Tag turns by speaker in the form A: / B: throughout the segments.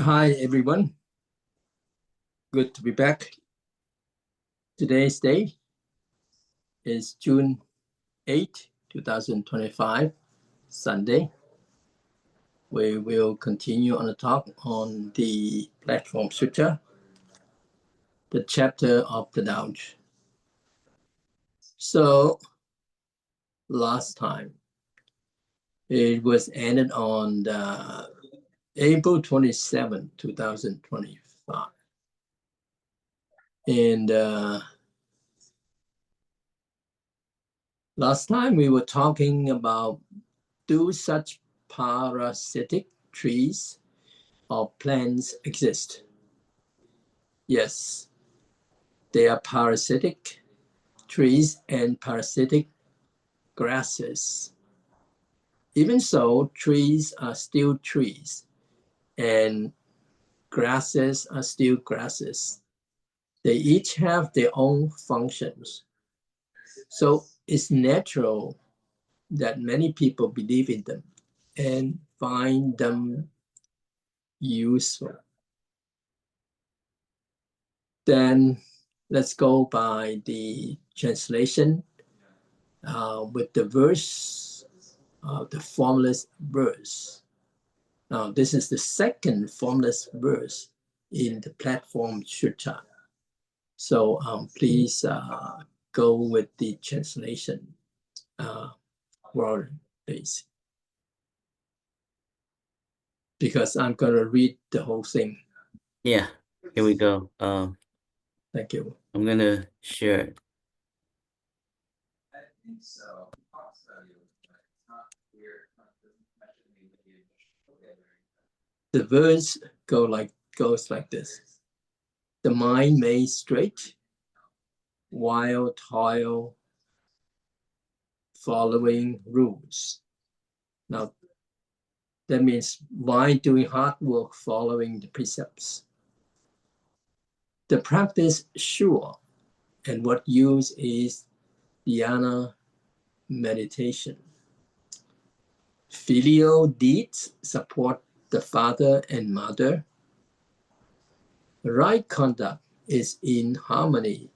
A: Hi, everyone. Good to be back. Today's day is June 8, 2025, Sunday. We will continue on the talk on the platform Sutra, the chapter of the Tao. So, last time, it was ended on April 27, 2025. And last time we were talking about do such parasitic trees or plants exist? Yes, they are parasitic trees and parasitic grasses. Even so, trees are still trees and grasses are still grasses. They each have their own functions. So it's natural that many people believe in them and find them useful. Then let's go by the translation with the verse, the formless verse. Now, this is the second formless verse in the platform Sutra. So please go with the translation word, please. Because I'm going to read the whole thing.
B: Yeah, here we go.
A: Thank you.
B: I'm going to share it.
A: The verse goes like this. The mind made straight, while toil following rules. Now, that means why doing hard work following the precepts? The practice sure, and what use is dhyana meditation. Filial deeds support the father and mother. Right conduct is in harmony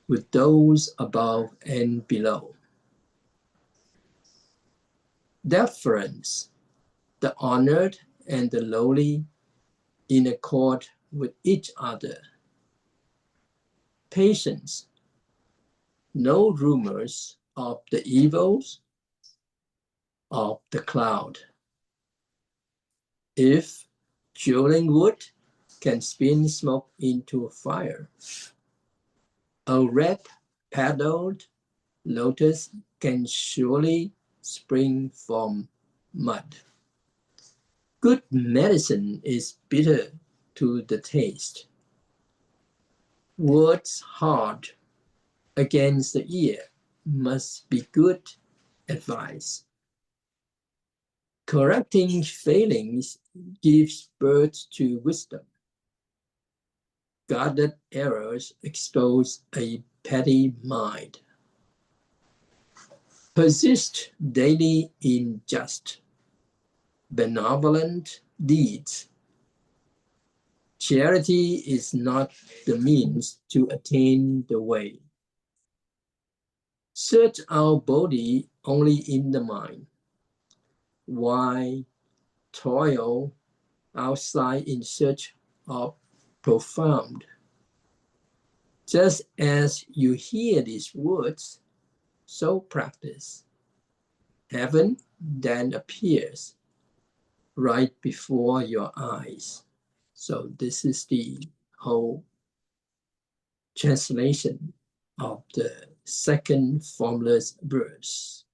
A: with those above and below. Deference, the honored and the lowly in accord with each other. Patience, no rumors of the evils of the cloud. If juling wood can spin smoke into fire, a red paddled lotus can surely spring from mud. Good medicine is bitter to the taste. Words hard against the ear must be good advice. Correcting failings gives birth to wisdom. Guarded errors expose a petty mind. Persist daily in just, benevolent deeds. Charity is not the means to attain the way. Search our body only in the mind. Why toil outside in search of profound? Just as you hear these words, so practice. Heaven then appears right before your eyes. So this is the whole translation of the second formless verse.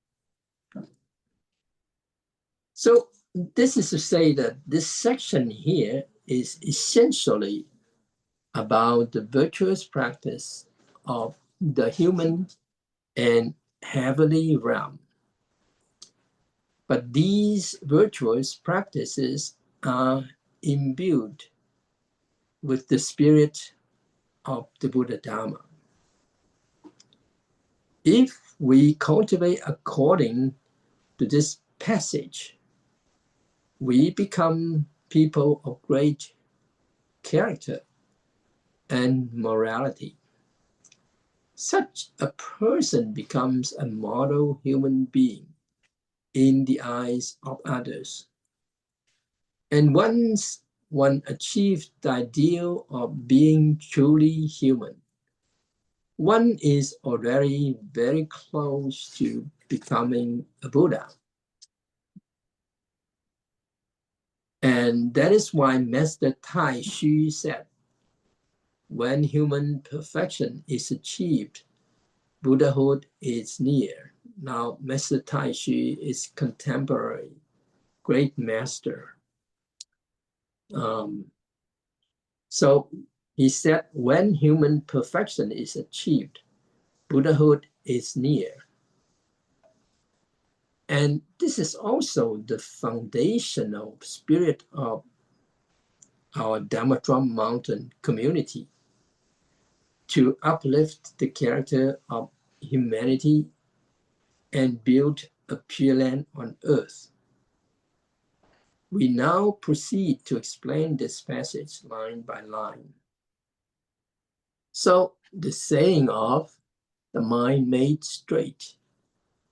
A: So this is to say that this section here is essentially about the virtuous practice of the human and heavenly realm. But these virtuous practices are imbued with the spirit of the Buddha Dharma. If we cultivate according to this passage, we become people of great character and morality. Such a person becomes a model human being in the eyes of others. And once one achieves the ideal of being truly human, one is already very close to becoming a Buddha. And that is why Master Tai Xu said, when human perfection is achieved, Buddhahood is near. Now, Master Tai Xu is contemporary, great master. So he said, when human perfection is achieved, Buddhahood is near. And this is also the foundational spirit of our Dharma Mountain community, to uplift the character of humanity and build a pure land on earth. We now proceed to explain this passage line by line. So the saying of the mind made straight,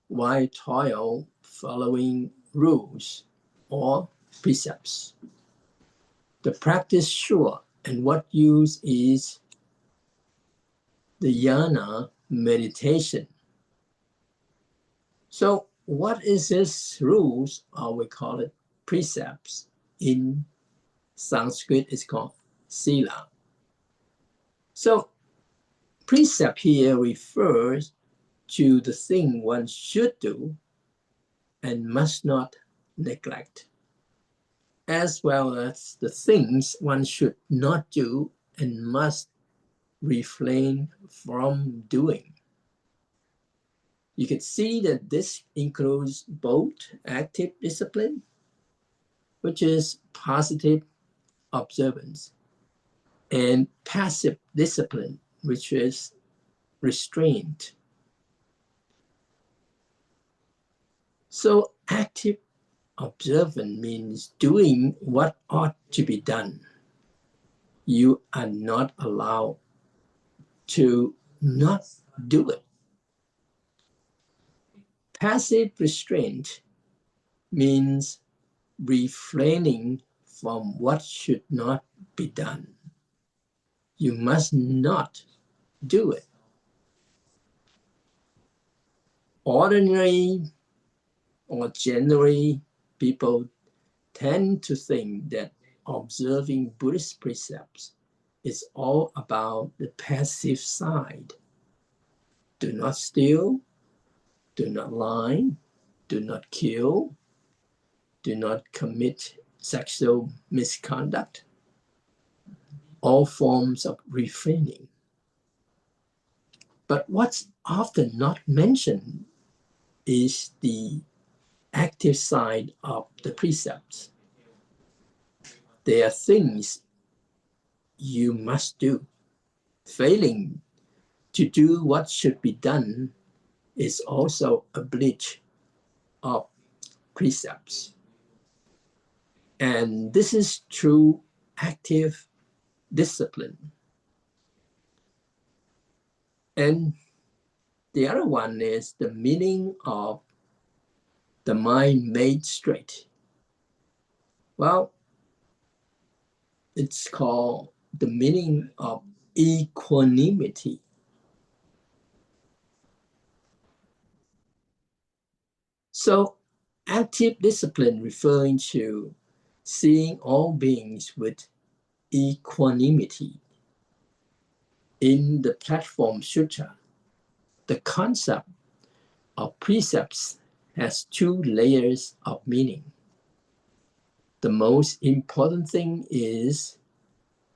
A: why toil following rules or precepts? The practice sure, and what use is the jhana meditation? So what is this rules, or we call it precepts? In Sanskrit, it's called sila. So precept here refers to the thing one should do and must not neglect, as well as the things one should not do and must refrain from doing. You can see that this includes both active discipline, which is positive observance, and passive discipline, which is restraint. So active observance means doing what ought to be done. You are not allowed to not do it. Passive restraint means refraining from what should not be done. You must not do it. Ordinary or generally, people tend to think that observing Buddhist precepts is all about the passive side. Do not steal, do not lie, do not kill, do not commit sexual misconduct, all forms of refraining. But what's often not mentioned is the active side of the precepts. They are things you must do. Failing to do what should be done is also a breach of precepts. And this is true active discipline. And the other one is the meaning of the mind made straight. Well, it's called the meaning of equanimity. So active discipline referring to seeing all beings with equanimity. In the Platform Sutra, the concept of precepts has two layers of meaning. The most important thing is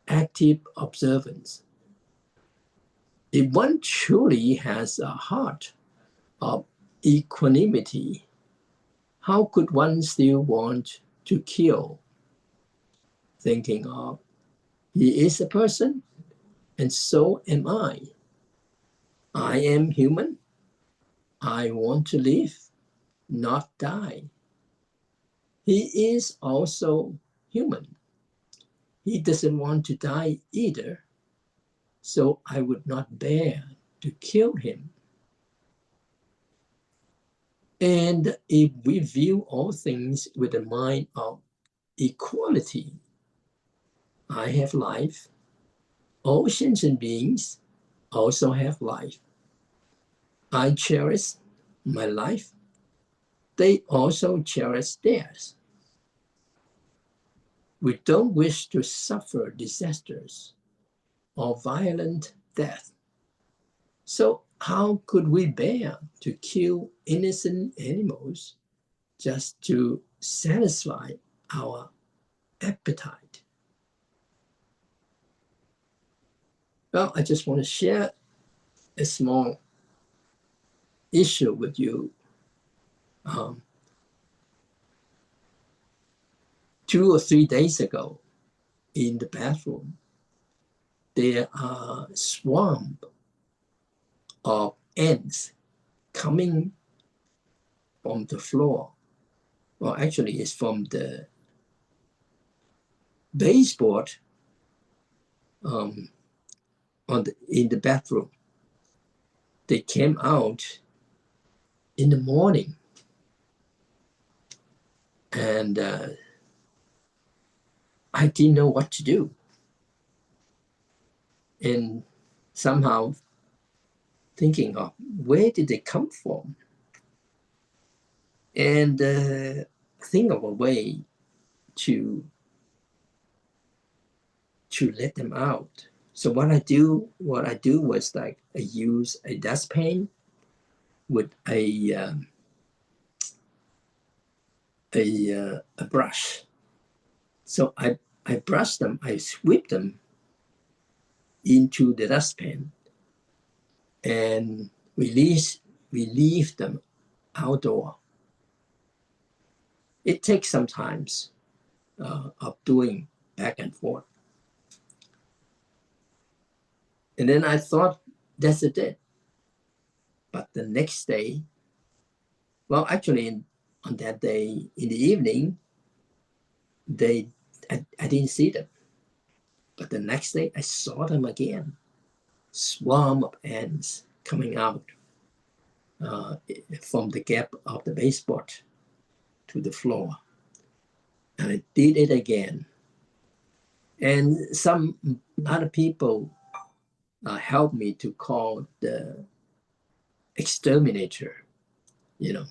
A: active observance. If one truly has a heart of equanimity, how could one still want to kill? Thinking of, he is a person, and so am I. I am human. I want to live, not die. He is also human. he doesn't want to die either, so I would not bear to kill him. And if we view all things with a mind of equality, I have life, all sentient beings also have life. I cherish my life, they also cherish theirs. We don't wish to suffer disasters or violent death. So how could we bear to kill innocent animals just to satisfy our appetite? Well, I just want to share a small issue with you. 2 or 3 days ago, in the bathroom, there are swarm of ants coming from the floor. Well, actually, it's from the baseboard in the bathroom. They came out in the morning, and I didn't know what to do. And somehow thinking of where did they come from, and think of a way to let them out. So what I do was like I use a dustpan with a brush. So I brush them, I sweep them into the dustpan, and we leave them outdoor. It takes some time of doing back and forth. And then I thought, that's it. But the next day, well, actually, on that day in the evening, I didn't see them. But the next day, I saw them again. Swarm of ants coming out from the gap of the baseboard to the floor. And I did it again. And some other people helped me to call the exterminator, you know.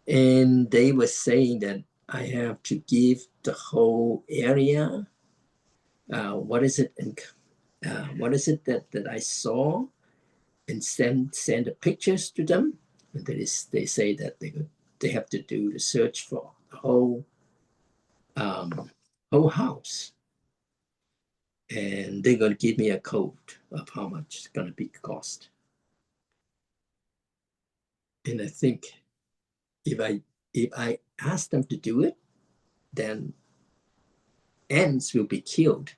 A: And they were saying that I have to give the whole area, what is it that I saw, and send the pictures to them. And they say that they have to do the search for the whole house, and they're going to give me a code of how much it's going to be cost. And I think if I ask them to do it, then ants will be killed,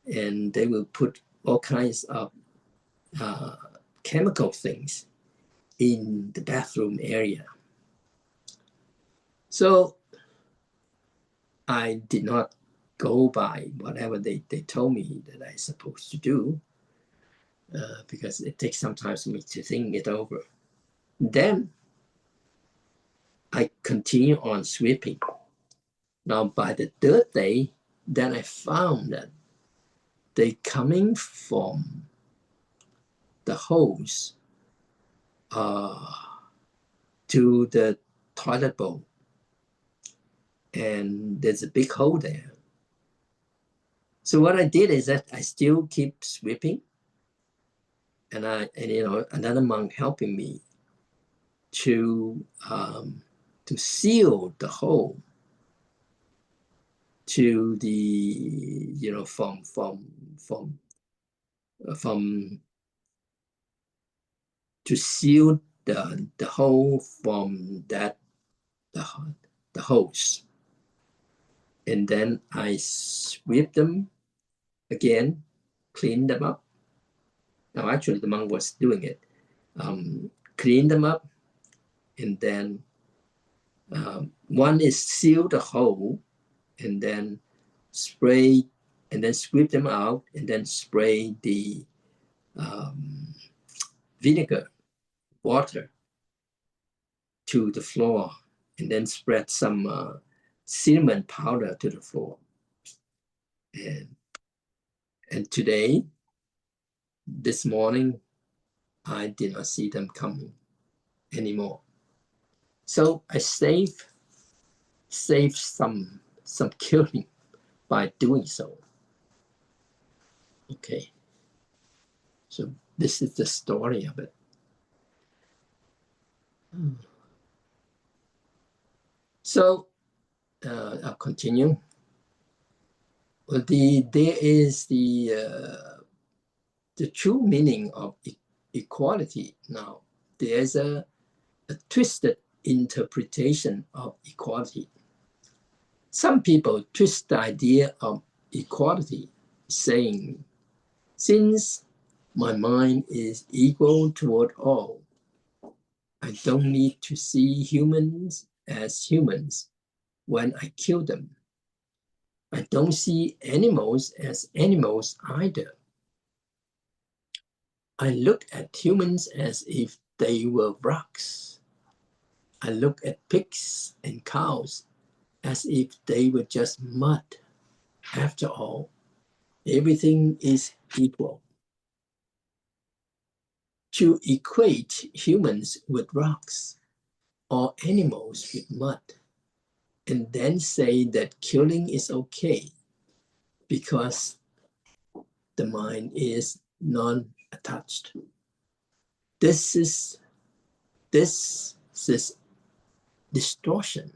A: and they will put all kinds of chemical things in the bathroom area. So I did not go by whatever they told me that I'm supposed to do, because it takes some time for me to think it over. Then I continue on sweeping. Now by the third day, then I found that they coming from the hose to the toilet bowl, and there's a big hole there. So what I did is that I still keep sweeping, and another monk helping me to seal the hole to the from to seal the hole from that the hose. And then I sweep them again, clean them up. Now actually the monk was doing it. Clean them up, and then one is seal the hole, and then spray and then sweep them out, and then spray the vinegar, water to the floor, and then spread some cinnamon powder to the floor. And today, this morning, I did not see them coming anymore. So I saved some killing by doing so. Okay. So this is the story of it. So I'll continue. Well, there is the true meaning of equality now. There's a twisted interpretation of equality. Some people twist the idea of equality, saying, since my mind is equal toward all, I don't need to see humans as humans when I kill them. I don't see animals as animals either. I look at humans as if they were rocks. I look at pigs and cows as if they were just mud. After all, everything is equal. To equate humans with rocks or animals with mud, and then say that killing is okay because the mind is non-attached. This is distortion.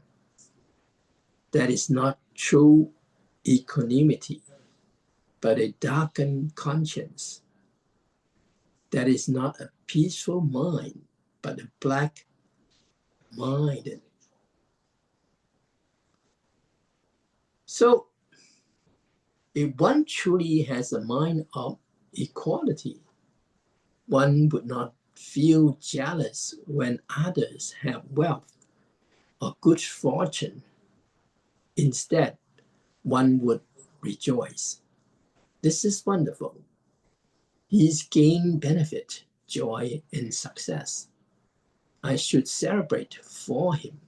A: That is not true equanimity, but a darkened conscience. That is not a peaceful mind, but a black mind. So, if one truly has a mind of equality, one would not feel jealous when others have wealth or good fortune. Instead, one would rejoice. This is wonderful. He's gained benefit, joy, and success. I should celebrate for him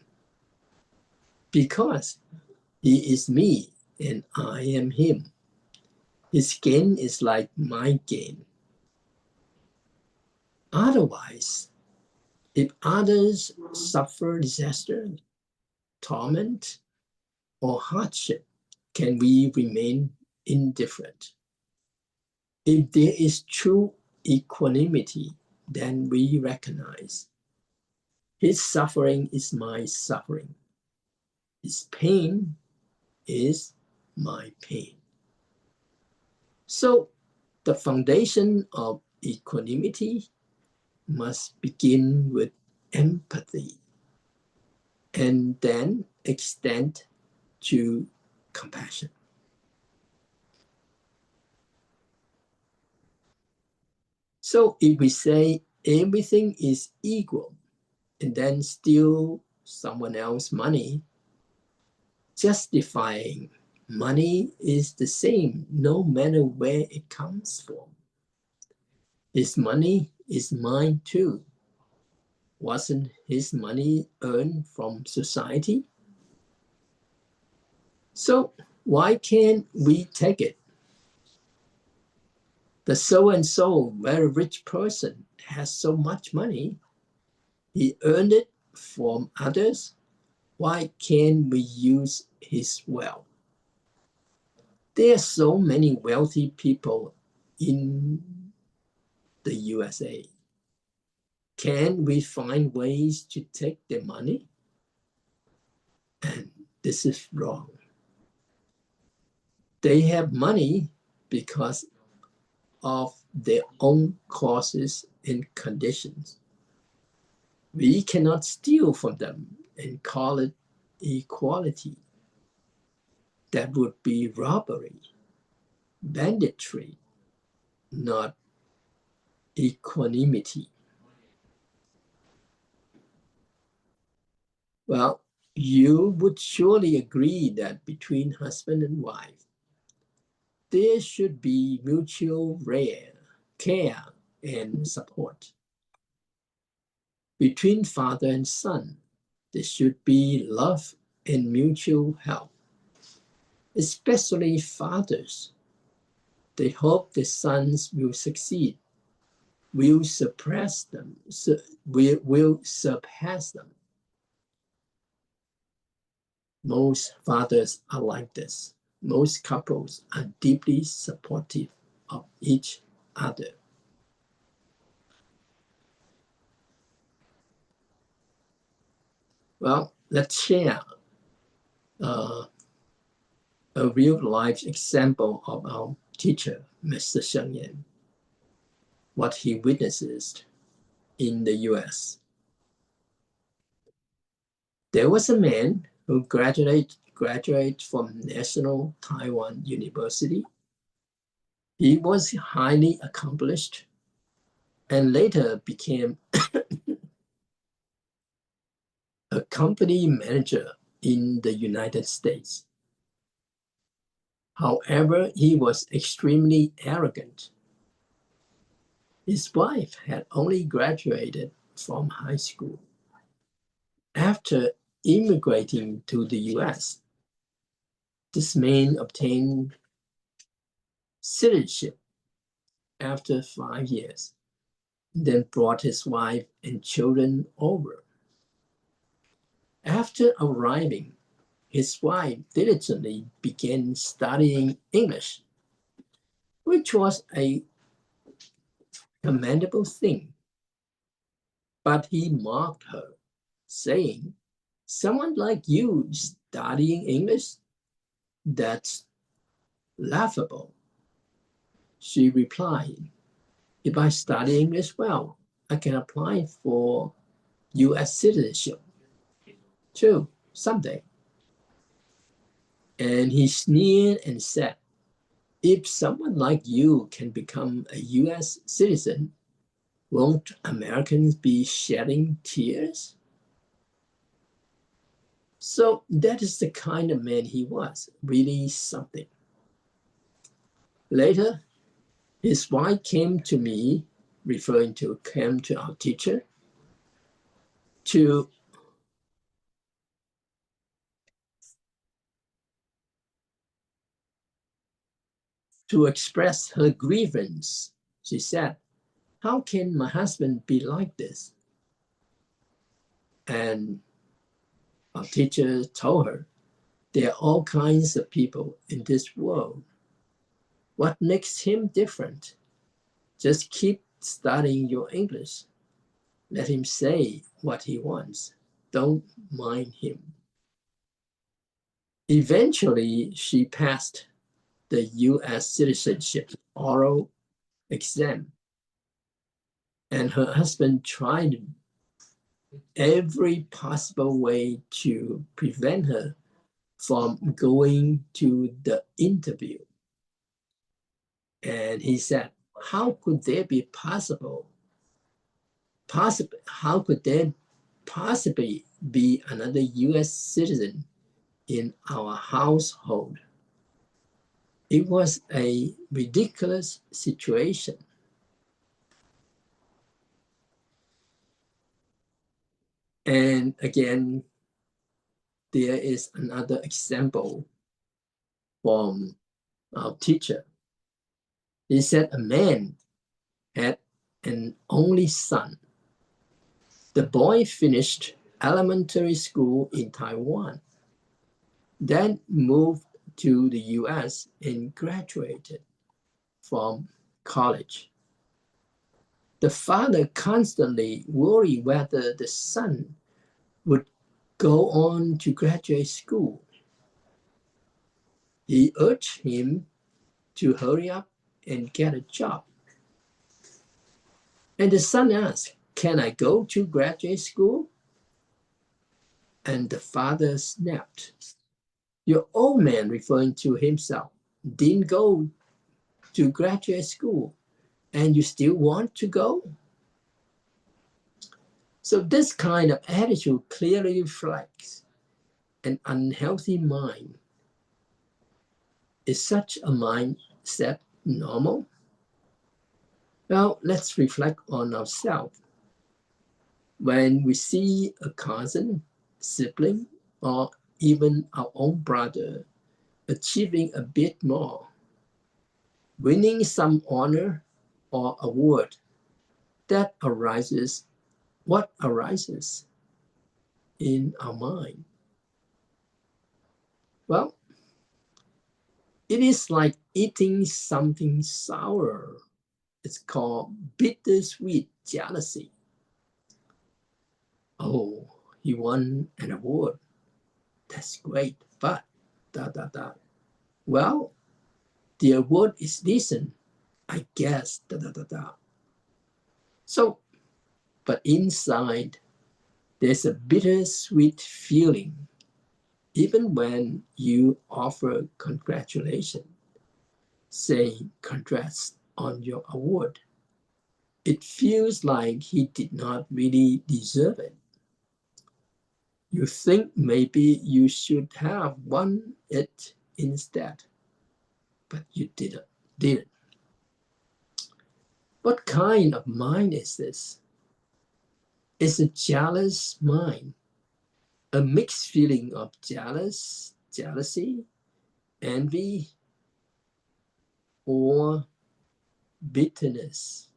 A: because he is me and I am him. His gain is like my gain. Otherwise, if others suffer disaster, torment, or hardship, can we remain indifferent? If there is true equanimity, then we recognize his suffering is my suffering. His pain is my pain. So the foundation of equanimity must begin with empathy and then extend to compassion. So if we say everything is equal and then steal someone else's money, justifying money is the same no matter where it comes from. His money is mine too. Wasn't his money earned from society? So why can't we take it? The so-and-so very rich person has so much money. He earned it from others. Why can't we use his wealth? There are so many wealthy people in the USA. Can we find ways to take their money? And this is wrong. They have money because of their own causes and conditions. We cannot steal from them and call it equality. That would be robbery, banditry, not equanimity. Well, you would surely agree that between husband and wife, there should be mutual care and support. Between father and son, there should be love and mutual help. Especially fathers. They hope the sons will succeed, will surpass them. Most fathers are like this. Most couples are deeply supportive of each other. Well, let's share a real-life example of our teacher, Mr. Sheng Yan, what he witnesses in the US. There was a man who graduated from National Taiwan University. He was highly accomplished and later became a company manager in the United States. However, he was extremely arrogant. His wife had only graduated from high school. After immigrating to the US, this man obtained citizenship after 5 years, then brought his wife and children over. After arriving, his wife diligently began studying English, which was a commendable thing. But he mocked her, saying, "Someone like you studying English? That's laughable." She replied, "If I study English well, I can apply for US citizenship too someday." And he sneered and said, "If someone like you can become a US citizen, won't Americans be shedding tears?" So that is the kind of man he was, really something. Later, his wife came to me, came to our teacher, to express her grievance. She said, "How can my husband be like this?" And our teacher told her, "There are all kinds of people in this world. What makes him different? Just keep studying your English. Let him say what he wants. Don't mind him." Eventually, she passed the US citizenship oral exam, and her husband tried every possible way to prevent her from going to the interview. And he said, how could there possibly be another US citizen in our household? It was a ridiculous situation. And again, there is another example from our teacher. He said a man had an only son. The boy finished elementary school in Taiwan, then moved to the US and graduated from college. The father constantly worried whether the son would go on to graduate school. He urged him to hurry up and get a job. And the son asked, "Can I go to graduate school?" And the father snapped, "Your old man," referring to himself, "didn't go to graduate school, and you still want to go?" So this kind of attitude clearly reflects an unhealthy mind. Is such a mind Is that normal? Well, let's reflect on ourselves. When we see a cousin, sibling, or even our own brother achieving a bit more, winning some honor or award, that arises, what arises in our mind? Well, it is like eating something sour. It's called bittersweet jealousy. Oh, he won an award. That's great, but da da da. Well, the award is decent, I guess, da da da da. So, but inside, there's a bittersweet feeling, even when you offer congratulations, saying congrats on your award. It feels like he did not really deserve it. You think maybe you should have won it instead, but you didn't. What kind of mind is this? It's a jealous mind, a mixed feeling of jealousy, envy, or bitterness,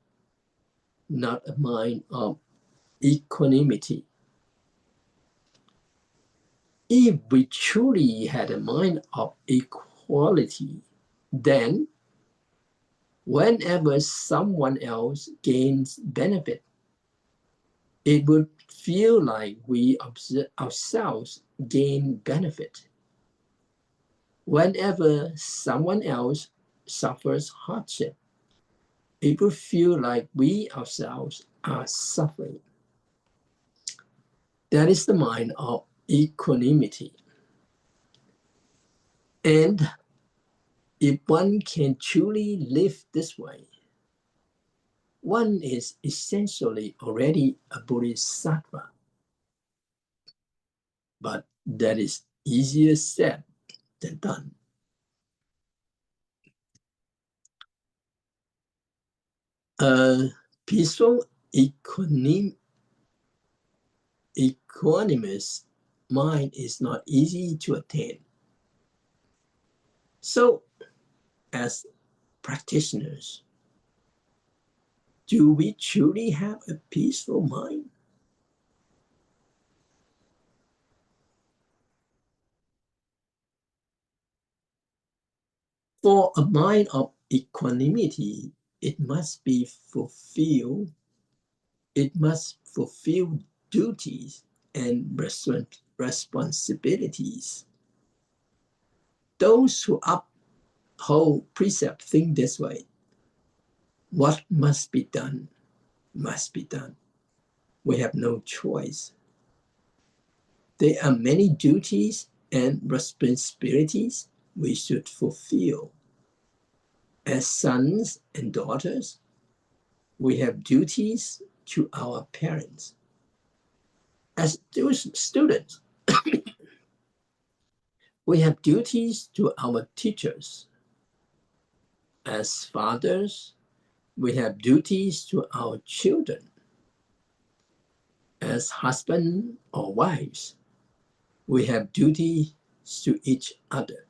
A: not a mind of equanimity. If we truly had a mind of equality, then whenever someone else gains benefit, it would feel like we ourselves gain benefit. Whenever someone else suffers hardship, it would feel like we ourselves are suffering. That is the mind of equanimity. And if one can truly live this way, one is essentially already a bodhisattva. But that is easier said than done. A peaceful, equanimous mind is not easy to attain. So, as practitioners, do we truly have a peaceful mind? For a mind of equanimity, it must fulfill duties and responsibilities. Those who uphold precept think this way. What must be done must be done. We have no choice. There are many duties and responsibilities we should fulfill. As sons and daughters, we have duties to our parents. As students, we have duties to our teachers. As fathers, we have duties to our children. As husbands or wives, we have duties to each other.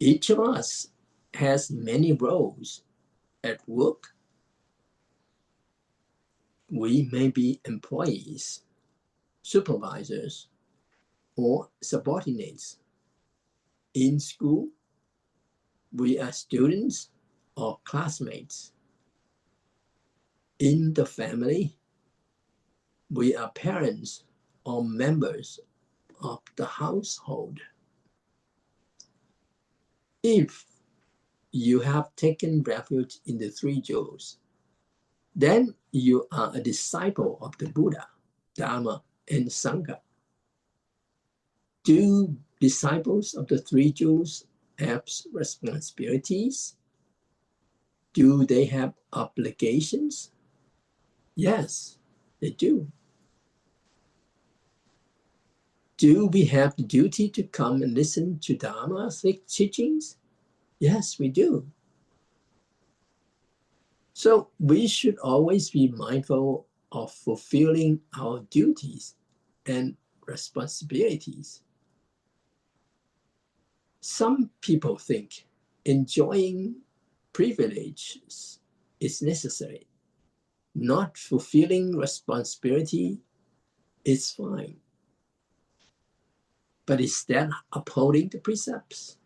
A: Each of us has many roles. At work, we may be employees, supervisors, or subordinates. In school, we are students or classmates. In the family, we are parents or members of the household. If you have taken refuge in the three jewels, then you are a disciple of the Buddha, Dharma, and Sangha. Do disciples of the three jewels have responsibilities? Do they have obligations? Yes, they do. Do we have the duty to come and listen to Dharma teachings? Yes, we do. So we should always be mindful of fulfilling our duties and responsibilities. Some people think enjoying privileges is necessary. Not fulfilling responsibility is fine. But is that upholding the precepts?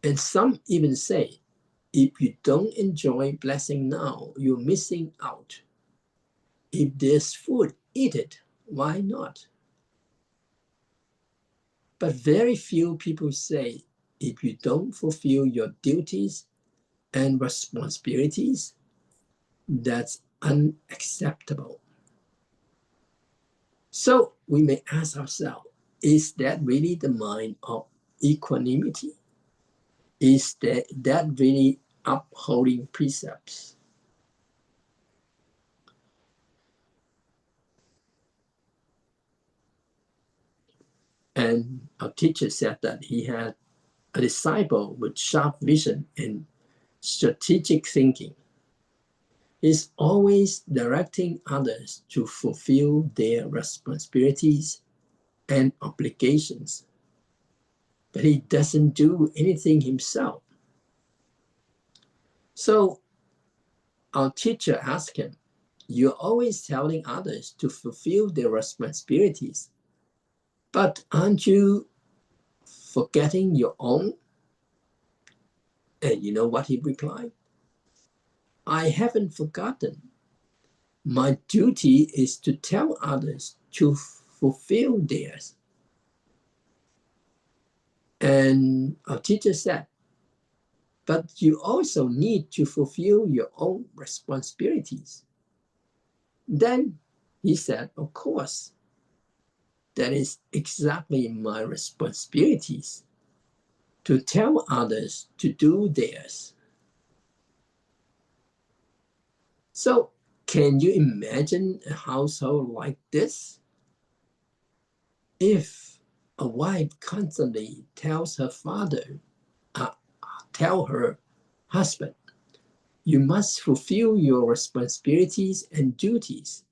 A: And some even say, if you don't enjoy blessing now, you're missing out. If there's food, eat it. Why not? But very few people say, if you don't fulfill your duties and responsibilities, that's unacceptable. So we may ask ourselves, is that really the mind of equanimity? Is that really upholding precepts? And our teacher said that he had a disciple with sharp vision and strategic thinking. He's always directing others to fulfill their responsibilities and obligations, but he doesn't do anything himself. So our teacher asked him, you're always telling others to fulfill their responsibilities, but aren't you forgetting your own? And you know what he replied? I haven't forgotten. My duty is to tell others to fulfill theirs. And our teacher said, but you also need to fulfill your own responsibilities. Then he said, of course, that is exactly my responsibilities, to tell others to do theirs. So can you imagine a household like this? If a wife constantly tells her father, tell her husband, you must fulfill your responsibilities and duties.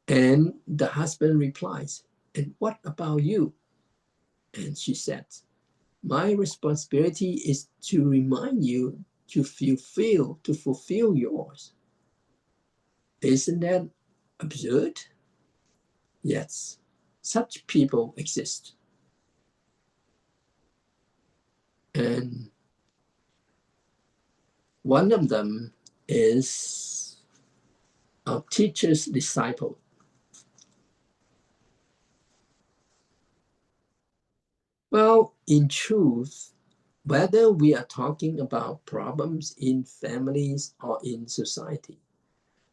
A: And the husband replies, and what about you? And she said, my responsibility is to remind you to fulfill yours. Isn't that absurd? Yes, such people exist. And one of them is a teacher's disciple. Well, in truth, whether we are talking about problems in families or in society,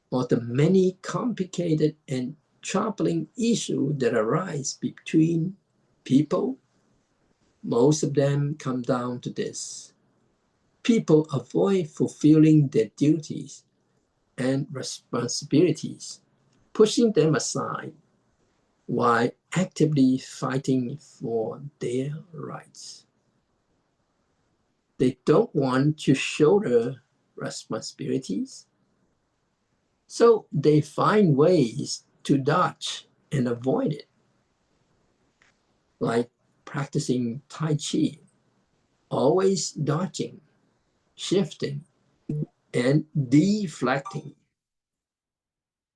A: or the many complicated and troubling issues that arise between people, most of them come down to this. People avoid fulfilling their duties and responsibilities, pushing them aside while actively fighting for their rights. They don't want to shoulder responsibilities, so they find ways to dodge and avoid it, like practicing Tai Chi, always dodging, shifting, and deflecting.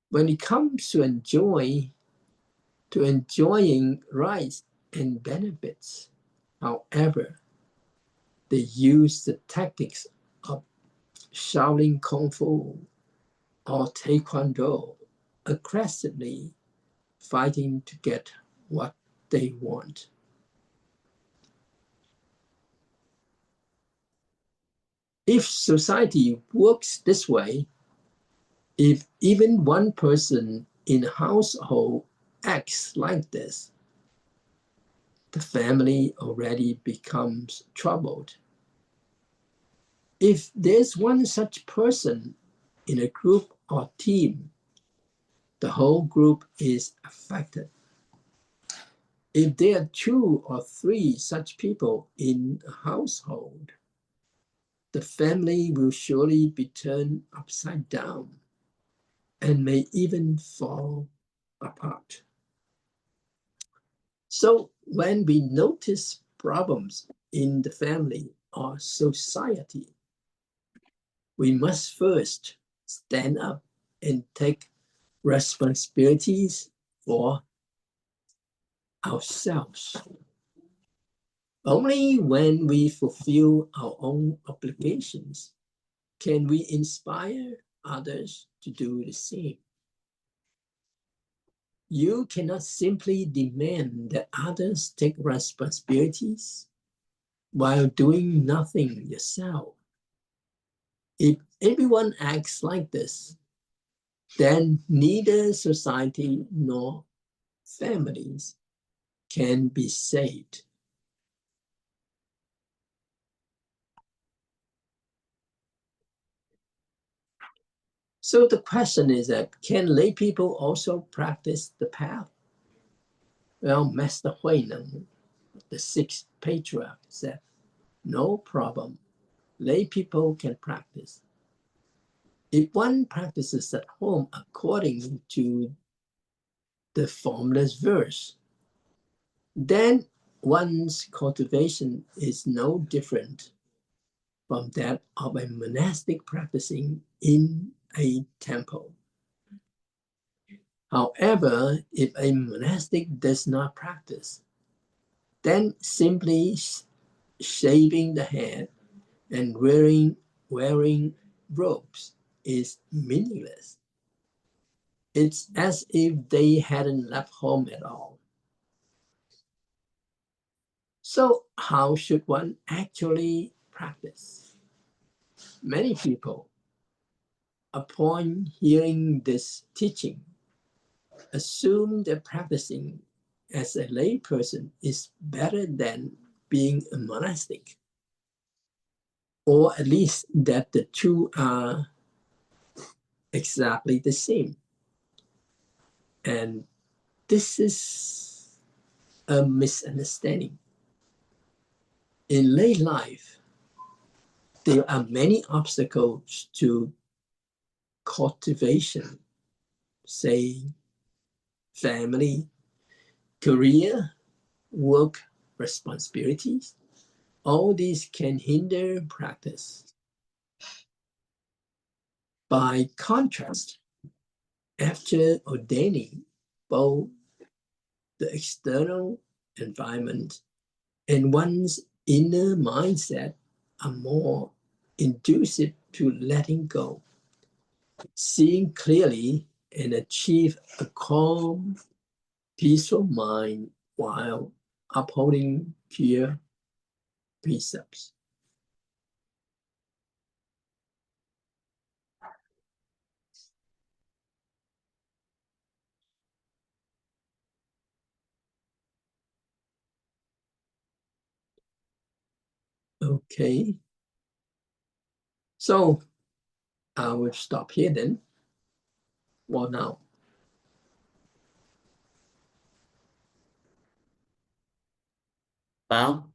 A: When it comes to enjoying rights and benefits, however, they use the tactics of Shaolin Kung Fu or Taekwondo, aggressively fighting to get what they want. If society works this way, if even one person in a household acts like this, the family already becomes troubled. If there's one such person in a group or team, the whole group is affected. If there are 2 or 3 such people in a household, the family will surely be turned upside down and may even fall apart. So when we notice problems in the family or society, we must first stand up and take responsibilities for ourselves. Only when we fulfill our own obligations can we inspire others to do the same. You cannot simply demand that others take responsibilities while doing nothing yourself. If everyone acts like this, then neither society nor families can be saved. So the question is that, can lay people also practice the path? Well, Master Huineng, the 6th patriarch, said, no problem. Lay people can practice. If one practices at home according to the formless verse, then one's cultivation is no different from that of a monastic practicing in a temple. However, if a monastic does not practice, then simply shaving the head and wearing robes is meaningless. It's as if they hadn't left home at all. So how should one actually practice? Many people, upon hearing this teaching, assume that practicing as a lay person is better than being a monastic, or at least that the two are exactly the same. And this is a misunderstanding. In lay life, there are many obstacles to cultivation, say family, career, work responsibilities. All these can hinder practice. By contrast, after ordaining, both the external environment and one's inner mindset are more conducive to letting go, seeing clearly, and achieve a calm, peaceful mind while upholding pure precepts. Okay, so I will stop here then. Well, now.
B: Báo